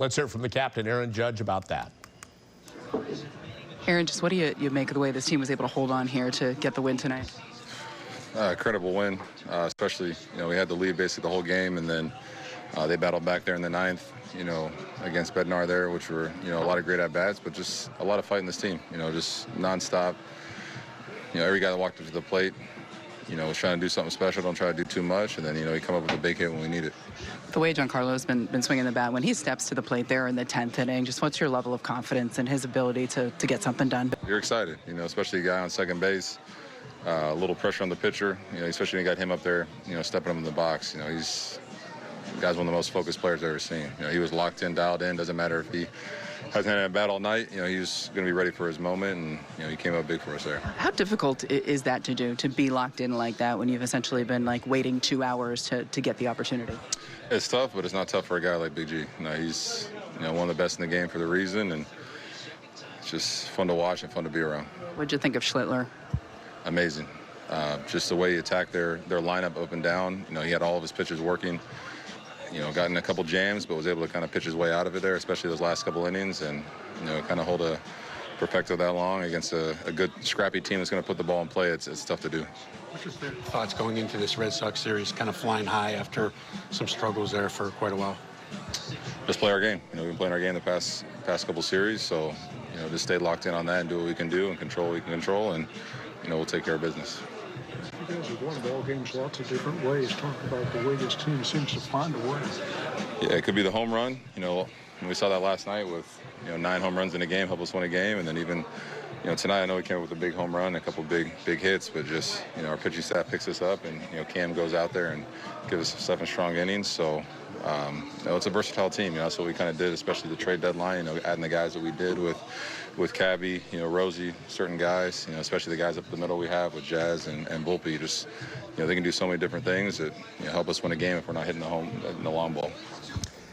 Let's hear from the captain, Aaron Judge, about that. Aaron, just what do you make of the way this team was able to hold on here to get the win tonight? Incredible win, especially, we had the lead basically the whole game, and then they battled back there in the ninth, against Bednar there, which were, a lot of great at-bats, but just a lot of fight in this team, just nonstop. Every guy that walked up to the plate, was trying to do something special, don't try to do too much, and then, he come up with a big hit when we need it. The way Giancarlo's been swinging the bat, when he steps to the plate there in the 10th inning, just what's your level of confidence in his ability to get something done? You're excited, especially a guy on second base. A little pressure on the pitcher, especially when you got him up there, stepping him in the box. The guy's one of the most focused players I've ever seen. He was locked in, dialed in. Doesn't matter if he hasn't had a bat all night. He was going to be ready for his moment, and he came up big for us there. How difficult is that to do, to be locked in like that when you've essentially been waiting 2 hours to get the opportunity? It's tough, but it's not tough for a guy like Big G. He's one of the best in the game for the reason, and it's just fun to watch and fun to be around. What'd you think of Schlittler? Amazing. Just the way he attacked their lineup up and down. He had all of his pitches working. Got in a couple jams, but was able to kind of pitch his way out of it there, especially those last couple innings, and kind of hold a perfecto that long against a good scrappy team that's going to put the ball in play. It's tough to do. What's your thoughts going into this Red Sox series, kind of flying high after some struggles there for quite a while? Just play our game. We've been playing our game the past couple series, so just stay locked in on that and do what we can do and control what we can control, and we'll take care of business. You guys have won ball games lots of different ways. Talk about the way this team seems to find a way. Yeah, it could be the home run. We saw that last night with 9 home runs in a game, help us win a game, and then even tonight I know we came up with a big home run, a couple big hits, but just our pitching staff picks us up, and Cam goes out there and gives us 7 strong innings. So it's a versatile team. That's what we kind of did, especially the trade deadline. Adding the guys that we did with Cabby, Rosie, certain guys, especially the guys up the middle we have with Jazz and Volpe. Just they can do so many different things that help us win a game if we're not hitting the long ball.